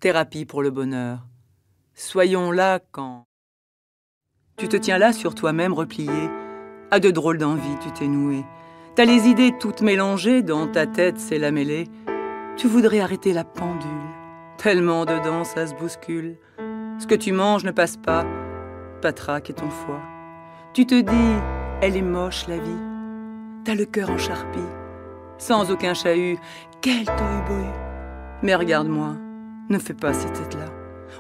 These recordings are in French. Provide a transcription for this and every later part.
thérapie pour le bonheur. Soyons là quand... Tu te tiens là sur toi-même replié, à de drôles d'envies tu t'es noué. T'as les idées toutes mélangées, dans ta tête c'est la mêlée. Tu voudrais arrêter la pendule, tellement dedans ça se bouscule. Ce que tu manges ne passe pas, patraque et ton foie. Tu te dis, elle est moche la vie. T'as le cœur en charpie, sans aucun chahut, quel tohu-bohu. Mais regarde-moi, ne fais pas ces têtes-là.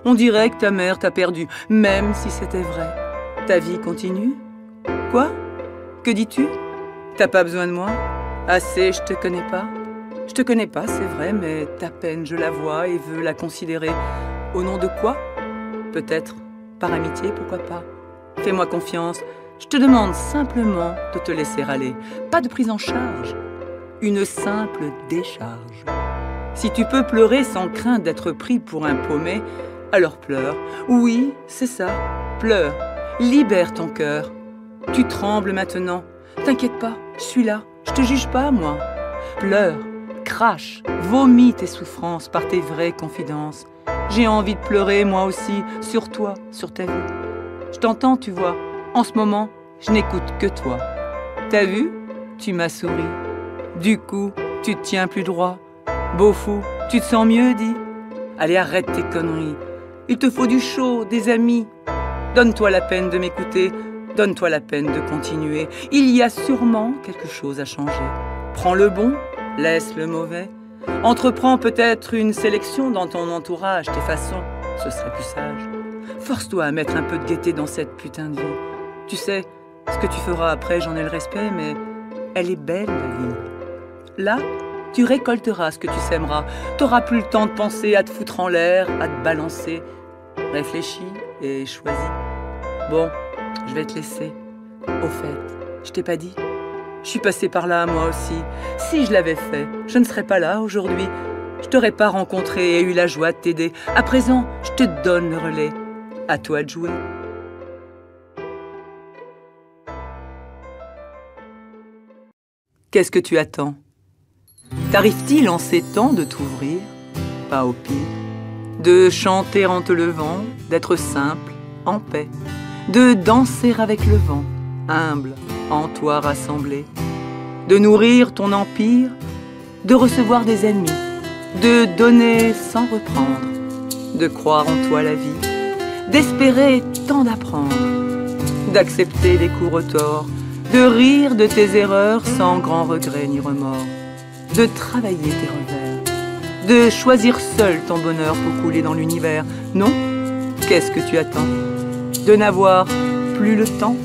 On dirait que ta mère t'a perdu, même si c'était vrai. Ta vie continue? Quoi? Que dis-tu? T'as pas besoin de moi? Assez, je te connais pas? Je te connais pas, c'est vrai, mais ta peine, je la vois et veux la considérer. Au nom de quoi? Peut-être par amitié, pourquoi pas? Fais-moi confiance, je te demande simplement de te laisser aller. Pas de prise en charge, une simple décharge. Si tu peux pleurer sans crainte d'être pris pour un paumé, alors pleure. Oui, c'est ça, pleure. Libère ton cœur. Tu trembles maintenant. T'inquiète pas, je suis là. Je te juge pas, moi. Pleure, crache, vomis tes souffrances par tes vraies confidences. J'ai envie de pleurer, moi aussi, sur toi, sur ta vie. Je t'entends, tu vois. En ce moment, je n'écoute que toi. T'as vu? Tu m'as souri. Du coup, tu te tiens plus droit. Beau fou, tu te sens mieux, dis? Allez, arrête tes conneries. Il te faut du chaud, des amis. Donne-toi la peine de m'écouter. Donne-toi la peine de continuer. Il y a sûrement quelque chose à changer. Prends le bon, laisse le mauvais. Entreprends peut-être une sélection dans ton entourage, tes façons. Ce serait plus sage. Force-toi à mettre un peu de gaieté dans cette putain de vie. Tu sais, ce que tu feras après, j'en ai le respect, mais elle est belle, la vie. Là, tu récolteras ce que tu sèmeras. T'auras plus le temps de penser à te foutre en l'air, à te balancer. Réfléchis et choisis. Bon, je vais te laisser. Au fait, je t'ai pas dit? Je suis passée par là, moi aussi. Si je l'avais fait, je ne serais pas là aujourd'hui. Je t'aurais pas rencontré et eu la joie de t'aider. À présent, je te donne le relais. À toi de jouer. Qu'est-ce que tu attends? T'arrive-t-il en ces temps de t'ouvrir? Pas au pire. De chanter en te levant, d'être simple, en paix. De danser avec le vent, humble, en toi rassemblé. De nourrir ton empire, de recevoir des ennemis. De donner sans reprendre, de croire en toi la vie. D'espérer tant d'apprendre, d'accepter les coups retors. De rire de tes erreurs sans grand regret ni remords. De travailler tes revers, de choisir seul ton bonheur pour couler dans l'univers. Non? Qu'est-ce que tu attends? De n'avoir plus le temps?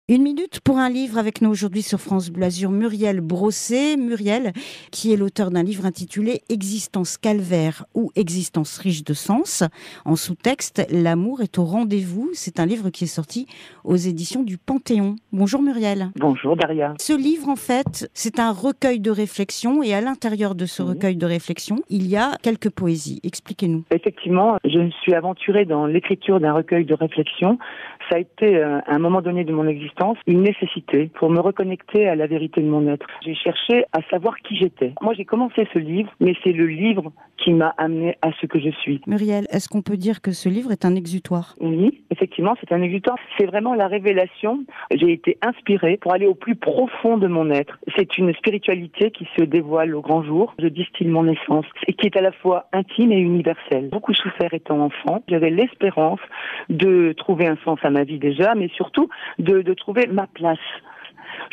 Une minute pour un livre avec nous aujourd'hui sur France Bleu Azur, Muriel Brosset. Muriel, qui est l'auteur d'un livre intitulé Existence calvaire ou Existence riche de sens. En sous-texte, L'amour est au rendez-vous. C'est un livre qui est sorti aux éditions du Panthéon. Bonjour Muriel. Bonjour Daria. Ce livre, en fait, c'est un recueil de réflexions et à l'intérieur de ce recueil de réflexions, il y a quelques poésies. Expliquez-nous. Effectivement, je me suis aventurée dans l'écriture d'un recueil de réflexions. Ça a été, à un moment donné de mon existence, une nécessité pour me reconnecter à la vérité de mon être. J'ai cherché à savoir qui j'étais. Moi, j'ai commencé ce livre, mais c'est le livre qui m'a amené à ce que je suis. Muriel, est-ce qu'on peut dire que ce livre est un exutoire? Oui, effectivement, c'est un exutoire. C'est vraiment la révélation. J'ai été inspirée pour aller au plus profond de mon être. C'est une spiritualité qui se dévoile au grand jour. Je distille mon essence et qui est à la fois intime et universelle. Beaucoup souffert étant enfant. J'avais l'espérance de trouver un sens à ma vie déjà, mais surtout de trouver ma place.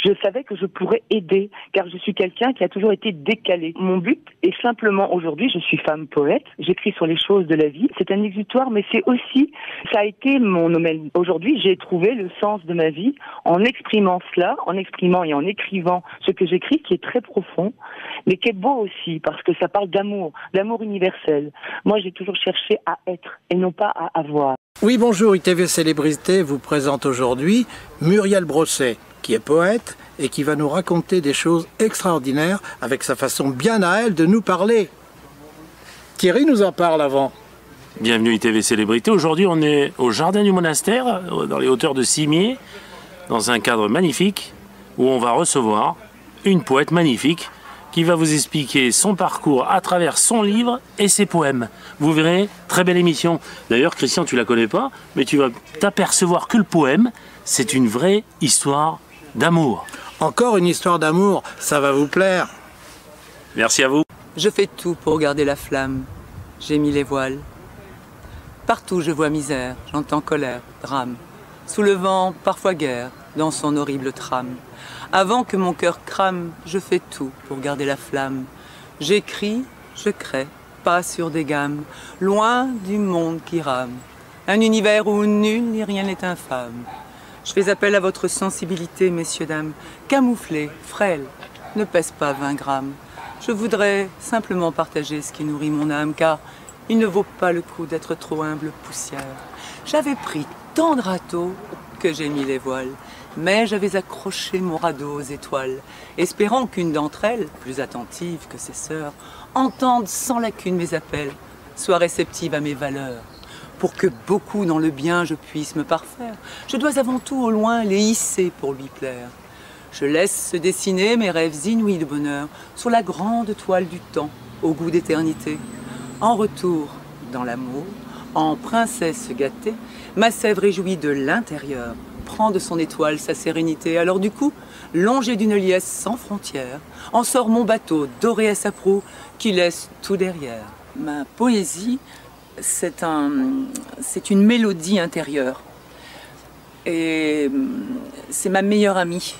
Je savais que je pourrais aider, car je suis quelqu'un qui a toujours été décalé. Mon but est simplement, aujourd'hui, je suis femme poète, j'écris sur les choses de la vie. C'est un exutoire, mais c'est aussi, ça a été mon domaine. Aujourd'hui, j'ai trouvé le sens de ma vie en exprimant cela, en exprimant et en écrivant ce que j'écris, qui est très profond, mais qui est beau aussi, parce que ça parle d'amour, d'amour universel. Moi, j'ai toujours cherché à être, et non pas à avoir. Oui, bonjour, ITV Célébrité vous présente aujourd'hui Muriel Brosset, qui est poète et qui va nous raconter des choses extraordinaires avec sa façon bien à elle de nous parler. Thierry nous en parle avant. Bienvenue ITV Célébrité. Aujourd'hui, on est au Jardin du Monastère, dans les hauteurs de Cimier, dans un cadre magnifique, où on va recevoir une poète magnifique qui va vous expliquer son parcours à travers son livre et ses poèmes. Vous verrez, très belle émission. D'ailleurs, Christian, tu la connais pas, mais tu vas t'apercevoir que le poème, c'est une vraie histoire d'amour. Encore une histoire d'amour, ça va vous plaire. Merci à vous. Je fais tout pour garder la flamme. J'ai mis les voiles. Partout je vois misère, j'entends colère, drame. Sous le vent, parfois guerre, dans son horrible trame. Avant que mon cœur crame, je fais tout pour garder la flamme. J'écris, je crée, pas sur des gammes, loin du monde qui rame. Un univers où nul ni rien n'est infâme. Je fais appel à votre sensibilité, messieurs, dames. Camouflée, frêle, ne pèse pas 20 grammes. Je voudrais simplement partager ce qui nourrit mon âme, car il ne vaut pas le coup d'être trop humble poussière. J'avais pris tant de râteaux que j'ai mis les voiles. Mais j'avais accroché mon radeau aux étoiles, espérant qu'une d'entre elles, plus attentive que ses sœurs, entende sans lacune mes appels, soit réceptive à mes valeurs. Pour que beaucoup dans le bien je puisse me parfaire, je dois avant tout au loin les hisser pour lui plaire. Je laisse se dessiner mes rêves inouïs de bonheur sur la grande toile du temps, au goût d'éternité. En retour, dans l'amour, en princesse gâtée, ma sève réjouie de l'intérieur prend de son étoile sa sérénité. Alors du coup, longé d'une liesse sans frontières, en sort mon bateau doré à sa proue qui laisse tout derrière. Ma poésie, c'est une mélodie intérieure. Et c'est ma meilleure amie.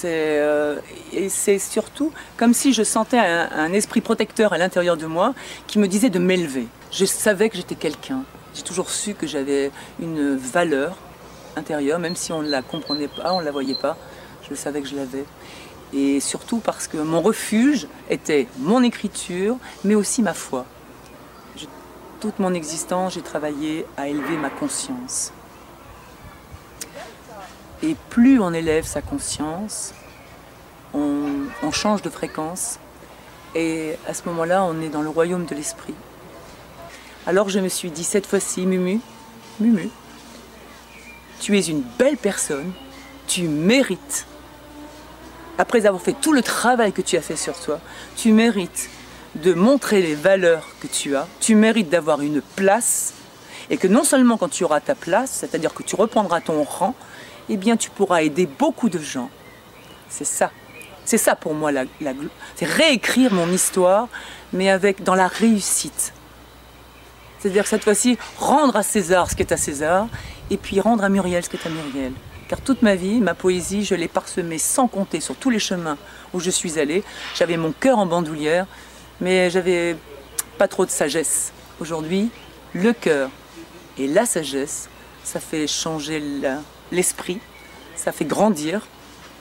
Et c'est surtout comme si je sentais un esprit protecteur à l'intérieur de moi qui me disait de m'élever. Je savais que j'étais quelqu'un. J'ai toujours su que j'avais une valeur intérieure, même si on ne la comprenait pas, on ne la voyait pas. Je savais que je l'avais. Et surtout parce que mon refuge était mon écriture, mais aussi ma foi. Toute mon existence, j'ai travaillé à élever ma conscience. Et plus on élève sa conscience, on change de fréquence. Et à ce moment-là, on est dans le royaume de l'esprit. Alors je me suis dit, cette fois-ci, Mumu, tu es une belle personne, tu mérites, après avoir fait tout le travail que tu as fait sur toi, tu mérites de montrer les valeurs que tu as, tu mérites d'avoir une place, et que non seulement quand tu auras ta place, c'est-à-dire que tu reprendras ton rang, eh bien tu pourras aider beaucoup de gens. C'est ça pour moi, c'est réécrire mon histoire, mais dans la réussite. C'est-à-dire cette fois-ci, rendre à César ce qui est à César, et puis rendre à Muriel ce qui est à Muriel. Car toute ma vie, ma poésie, je l'ai parsemée sans compter sur tous les chemins où je suis allée. J'avais mon cœur en bandoulière, mais j'avais pas trop de sagesse. Aujourd'hui, le cœur et la sagesse, ça fait changer l'esprit, ça fait grandir.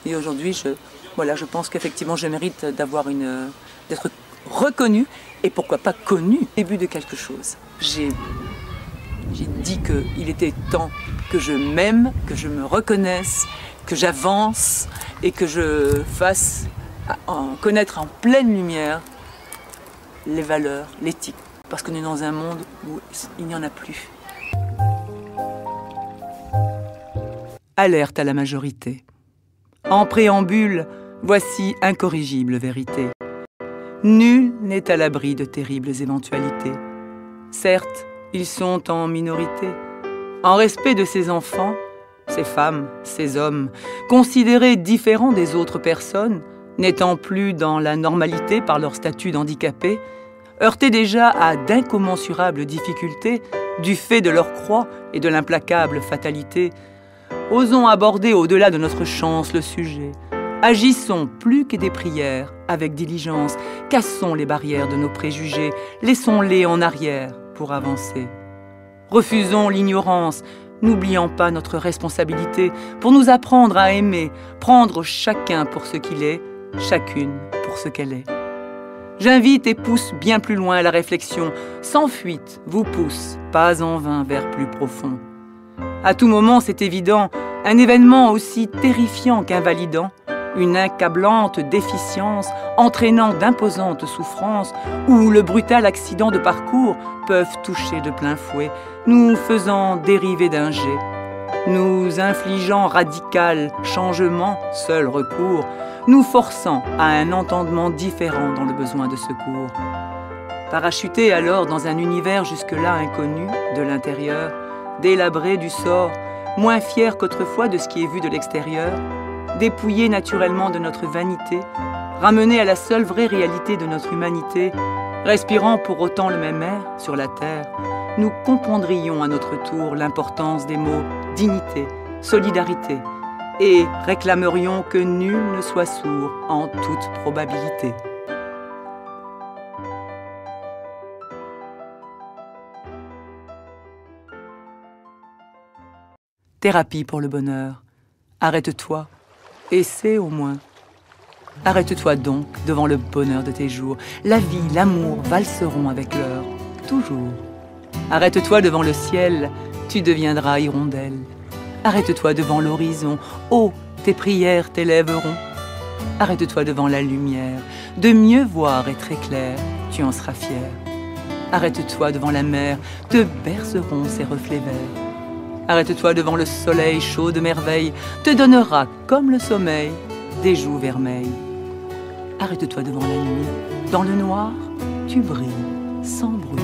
Et aujourd'hui, je pense qu'effectivement, je mérite d'être reconnue, et pourquoi pas connue, début de quelque chose. J'ai dit qu'il était temps que je m'aime, que je me reconnaisse, que j'avance et que je fasse connaître en pleine lumière les valeurs, l'éthique. Parce qu'on est dans un monde où il n'y en a plus. Alerte à la majorité. En préambule, voici incorrigible vérité. Nul n'est à l'abri de terribles éventualités. Certes, ils sont en minorité. En respect de ces enfants, ces femmes, ces hommes, considérés différents des autres personnes, n'étant plus dans la normalité par leur statut d'handicapés, heurtés déjà à d'incommensurables difficultés du fait de leur croix et de l'implacable fatalité, osons aborder au-delà de notre chance le sujet. Agissons plus que des prières avec diligence, cassons les barrières de nos préjugés, laissons-les en arrière pour avancer. Refusons l'ignorance, n'oubliant pas notre responsabilité pour nous apprendre à aimer, prendre chacun pour ce qu'il est, chacune pour ce qu'elle est. J'invite et pousse bien plus loin la réflexion, sans fuite, vous pousse, pas en vain, vers plus profond. À tout moment, c'est évident, un événement aussi terrifiant qu'invalidant, une accablante déficience entraînant d'imposantes souffrances ou le brutal accident de parcours peuvent toucher de plein fouet, nous faisant dériver d'un jet. nous infligeant radical changement, seul recours, nous forçant à un entendement différent dans le besoin de secours. Parachuté alors dans un univers jusque-là inconnu de l'intérieur, délabré du sort, moins fier qu'autrefois de ce qui est vu de l'extérieur, dépouillé naturellement de notre vanité, ramené à la seule vraie réalité de notre humanité, respirant pour autant le même air sur la terre, nous comprendrions à notre tour l'importance des mots dignité, solidarité, et réclamerions que nul ne soit sourd en toute probabilité. Thérapie pour le bonheur. Arrête-toi, essaie au moins. Arrête-toi donc devant le bonheur de tes jours. La vie, l'amour valseront avec l'heure, toujours. Arrête-toi devant le ciel, tu deviendras hirondelle. Arrête-toi devant l'horizon, oh, tes prières t'élèveront. Arrête-toi devant la lumière, de mieux voir et très clair, tu en seras fier. Arrête-toi devant la mer, te berceront ses reflets verts. Arrête-toi devant le soleil chaud de merveille, te donnera, comme le sommeil, des joues vermeilles. Arrête-toi devant la nuit, dans le noir, tu brilles, sans bruit.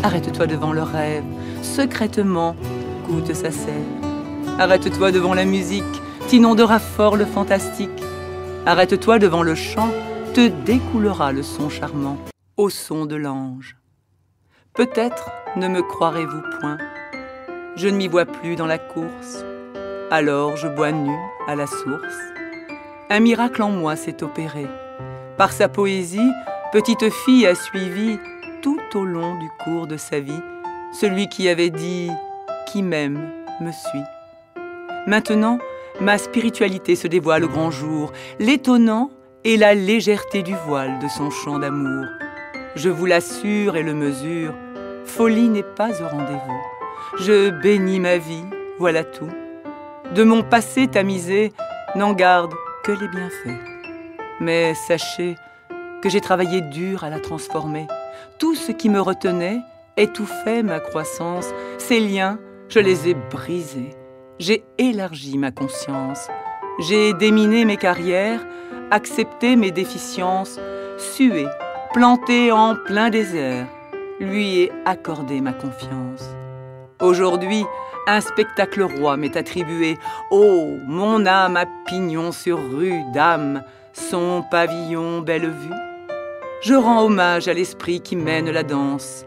Arrête-toi devant le rêve, secrètement, goûte sa sève. Arrête-toi devant la musique, t'inondera fort le fantastique. Arrête-toi devant le chant, te découlera le son charmant, au son de l'ange. Peut-être ne me croirez-vous point, je ne m'y vois plus dans la course, alors je bois nu à la source. Un miracle en moi s'est opéré. Par sa poésie, petite fille a suivi, tout au long du cours de sa vie, celui qui avait dit « Qui m'aime me suit ». Maintenant, ma spiritualité se dévoile au grand jour, l'étonnant et la légèreté du voile de son chant d'amour. Je vous l'assure et le mesure, folie n'est pas au rendez-vous. Je bénis ma vie, voilà tout. De mon passé tamisé, n'en garde que les bienfaits. Mais sachez que j'ai travaillé dur à la transformer. Tout ce qui me retenait étouffait ma croissance. Ces liens, je les ai brisés. J'ai élargi ma conscience. J'ai déminé mes carrières, accepté mes déficiences, sué, planté en plein désert, lui ai accordé ma confiance. Aujourd'hui, un spectacle roi m'est attribué. Oh, mon âme à pignon sur rue, dame, son pavillon belle vue. Je rends hommage à l'esprit qui mène la danse.